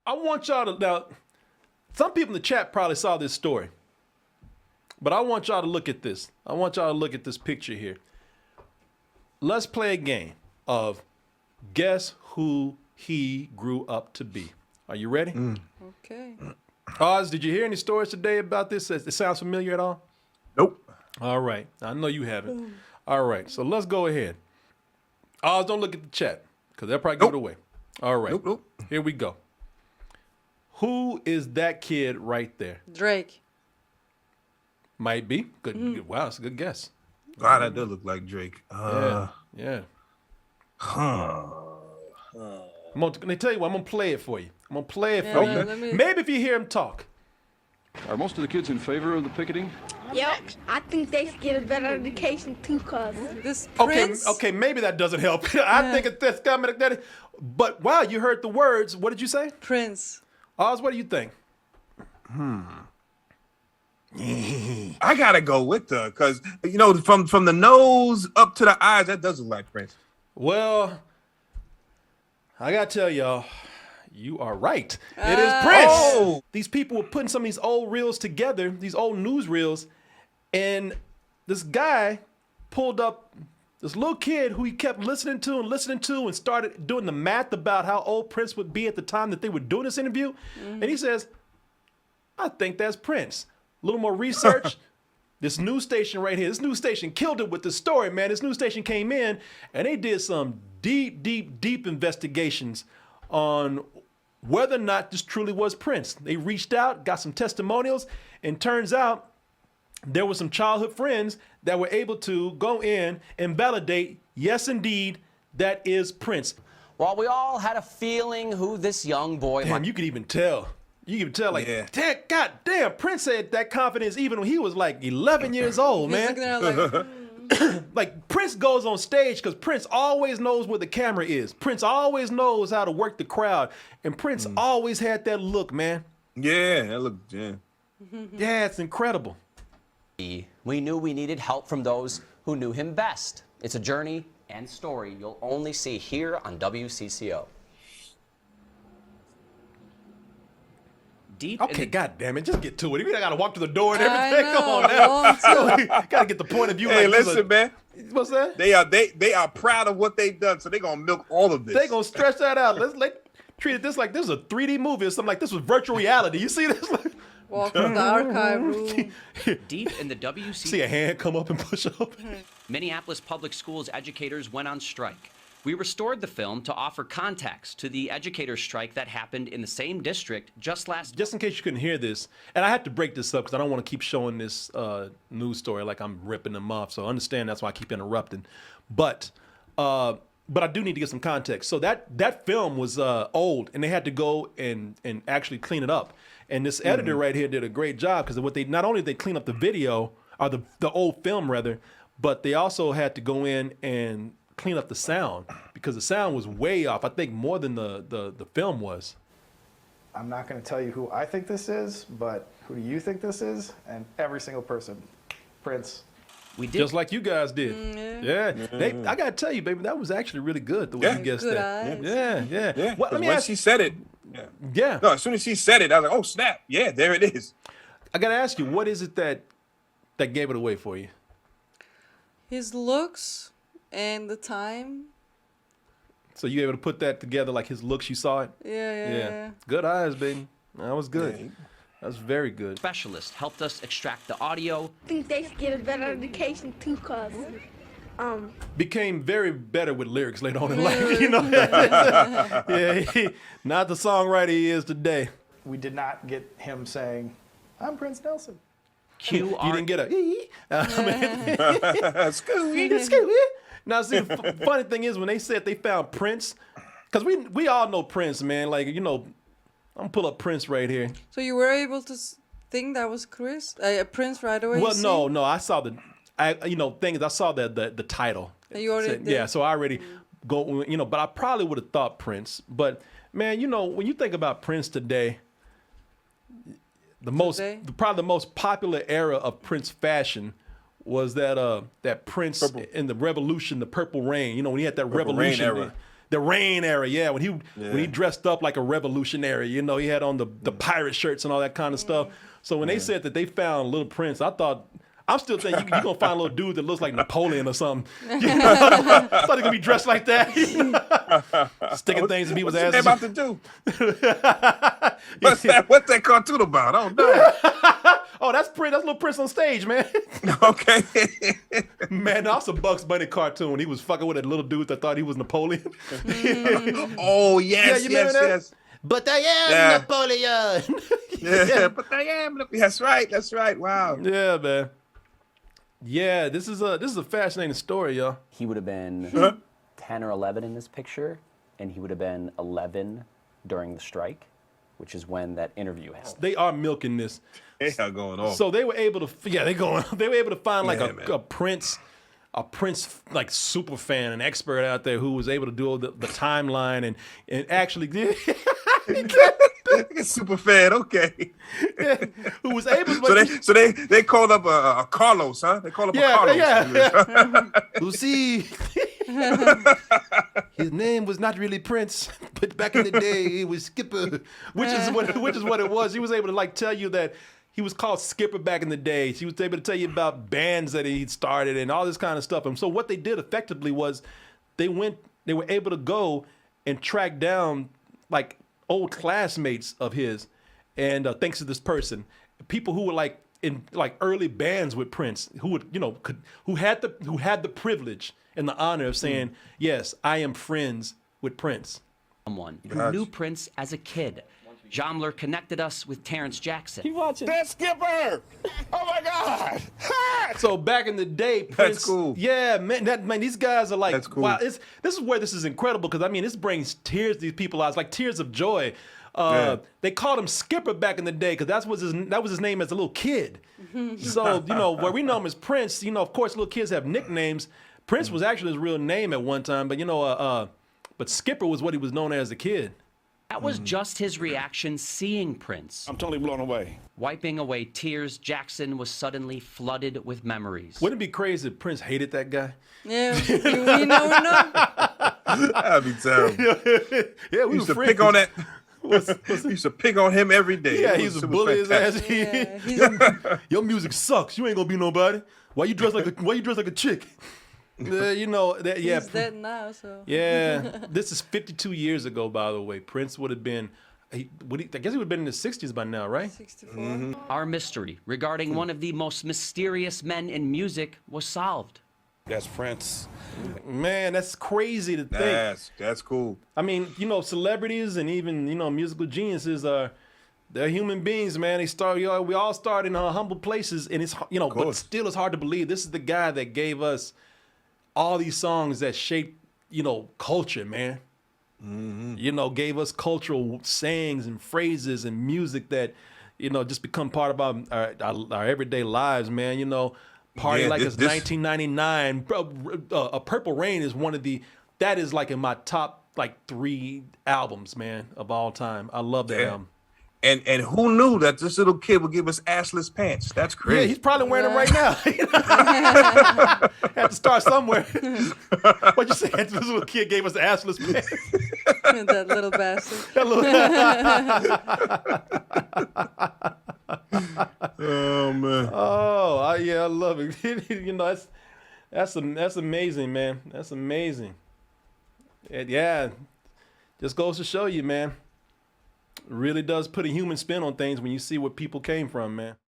I want y'all to now. Some people in the chat probably saw this story, but I want y'all to look at this. I want y'all to look at this picture here. Let's play a game of guess who he grew up to be. Are you ready? Okay. Oz, did you hear any stories today about this? It sounds familiar at all? Nope. All right. I know you haven't. All right. So let's go ahead. Oz, don't look at the chat because they'll probably give it away. All right. Nope. Here we go. Who is that kid right there? Drake. Might be. Good. Wow, that's a good guess. Wow, that does look like Drake. Yeah. Let me tell you what, I'm going to play it for you. I'm going to play it for Yeah, you. Maybe if you hear him talk. Are most of the kids in favor of the picketing? Yep, I think they should get a better education too, cuz. This Okay, Prince. okay, maybe that doesn't help. I think it's this coming. But wow, you heard the words. What did you say? Prince. Oz, what do you think? I gotta go with the because from the nose up to the eyes, that does look like Prince. Well, I got to tell y'all, you are right. It is Prince. Oh. These people were putting some of these old reels together, these old news reels, and this guy pulled up this little kid who he kept listening to and started doing the math about how old Prince would be at the time that they were doing this interview. And he says, I think that's Prince. A little more research. This news station right here, this news station killed it with the story, man. This news station came in and they did some deep investigations on whether or not this truly was Prince. They reached out, got some testimonials, and turns out there were some childhood friends that were able to go in and validate, yes, indeed, that is Prince. While we all had a feeling who this young boy Damn, might you could even tell. You can tell, like, Yeah. God damn, Prince had that confidence even when he was like 11 years old, He's man. looking at her like, Like, Prince goes on stage because Prince always knows where the camera is. Prince always knows how to work the crowd. And Prince always had that look, man. Yeah, that look. Yeah. Yeah, it's incredible. be, we knew we needed help from those who knew him best. It's a journey and story you'll only see here on WCCO. Deep Okay, in the God damn it, just get to it. Even I gotta walk to the door and I everything. Come on know, now. long too. Gotta get the point of view. Hey, like this listen, man. What's that? They are proud of what they've done, so they're gonna milk all of this. They gonna stretch that out. Let's treat this like this is a 3D movie or something like this was virtual reality. You see this? walk to the archive room. deep in the WC, See a hand come up and push up. Minneapolis Public Schools educators went on strike. We restored the film to offer context to the educator strike that happened in the same district just last. Just in case you couldn't hear this, and I had to break this up because I don't want to keep showing this news story like I'm ripping them off. So understand that's why I keep interrupting. But I do need to get some context. So that film was old, and they had to go and actually clean it up. And this editor right here did a great job because what they not only did they clean up the video or the old film rather, but they also had to go in and clean up the sound because the sound was way off. I think more than the film was. I'm not going to tell you who I think this is, but who do you think this is? And every single person, Prince. We did. Just like you guys did. Yeah. I gotta tell you, baby, that was actually really good the way Yeah. you guessed Good that. eyes. Yeah. Yeah. What, let me Once ask she said it. Yeah. Yeah. No, as soon as she said it, I was like, oh snap! Yeah, there it is. I gotta ask you, what is it that gave it away for you? His looks and the time. So you able to put that together like his looks, you saw it? Yeah. Good eyes, baby. That was good. Yeah. That was very good. Specialist helped us extract the audio. I think they should get a better education too, cuz. Became very better with lyrics later on in life, you know. Yeah, not the songwriter he is today. We did not get him saying, I'm Prince Nelson. Q You didn't get a Scooby. Now, see, the funny thing is when they said they found Prince, because we all know Prince, man. Like, you know, I'm gonna pull up Prince right here. So you were able to think that was Prince right away? Well, you no, I saw thing is I saw the title. And you already Said- did? Yeah, so I already go, but I probably would have thought Prince. But man, when you think about Prince today, probably the most popular era of Prince fashion was that Prince Purple. in the Revolution, the Purple Rain. You know, when he had that Purple Rain revolution. era. The Reign era, yeah. When he dressed up like a revolutionary, you know, he had on the pirate shirts and all that kind of stuff. So when they said that they found Little Prince, I thought, I'm still thinking you're going to find a little dude that looks like Napoleon or something. You know? I thought he was going to be dressed like that. Sticking things in people's What's asses. they about to do? What's that cartoon about? I don't know. Oh, that's Little Prince on stage, man. Okay. Man, that was a Bugs Bunny cartoon. He was fucking with a little dude that thought he was Napoleon. Oh, yes, you remember that? yes. But I am Napoleon. Yeah, but I am. That's right. Wow. Yeah, man. Yeah, this is a fascinating story, y'all. He would have been 10 or 11 in this picture, and he would have been 11 during the strike, which is when that interview happened. They are milking this. They are going on. So they were able to, they were able to find like Yeah, man. a Prince like super fan, an expert out there who was able to do the timeline and actually Super fan, okay. who was able. So they called up a Carlos, huh? They called up a Carlos. Yeah. You see, his name was not really Prince, but back in the day it was Skipper, which is what it was. He was able to like tell you that he was called Skipper back in the day. He was able to tell you about bands that he started and all this kind of stuff. And so what they did effectively was they were able to go and track down like old classmates of his, and thanks to this person, people who were like in like early bands with Prince, who would who had the privilege and the honor of saying, yes, I am friends with Prince. Someone who knew Prince as a kid. Jamler connected us with Terrence Jackson. That's Skipper! Oh my God! So back in the day, Prince. That's cool. Yeah, man, these guys are like, That's cool. wow. This is where this is incredible because I mean, this brings tears to these people's eyes, like tears of joy. They called him Skipper back in the day because that was his name as a little kid. So where we know him as Prince, of course, little kids have nicknames. Prince was actually his real name at one time, but but Skipper was what he was known as a kid. That was just his reaction seeing Prince. I'm totally blown away. Wiping away tears, Jackson was suddenly flooded with memories. Wouldn't it be crazy if Prince hated that guy? Yeah, we never know. That'd be terrible. Yeah, we used were to pick on that. Used to pick on him every day. Yeah, It he's was a bully his ass. fantastic. Yeah, Your music sucks. You ain't gonna be nobody. Why you dress like a chick? he's dead now, so. Yeah, this is 52 years ago, by the way. Prince would have been, I guess he would have been in his 60s by now, right? 64. Our mystery regarding one of the most mysterious men in music was solved. That's Prince. Man, that's crazy to think. That's cool. I mean, celebrities and even, musical geniuses they're human beings, man. We all start in humble places, and it's, but still it's hard to believe this is the guy that gave us all these songs that shaped, culture, man. Mm-hmm. Gave us cultural sayings and phrases and music that, just become part of our everyday lives, man. Party Like It's 1999. Purple Rain is that is like in my top like 3 albums, man, of all time. I love that album. And who knew that this little kid would give us assless pants? That's crazy. Yeah, he's probably wearing them right now. Had to start somewhere. What'd you say? This little kid gave us assless pants. That little bastard. Oh man. Oh, yeah, I love it. That's amazing, man. That's amazing. And yeah, just goes to show you, man. Really does put a human spin on things when you see where people came from, man.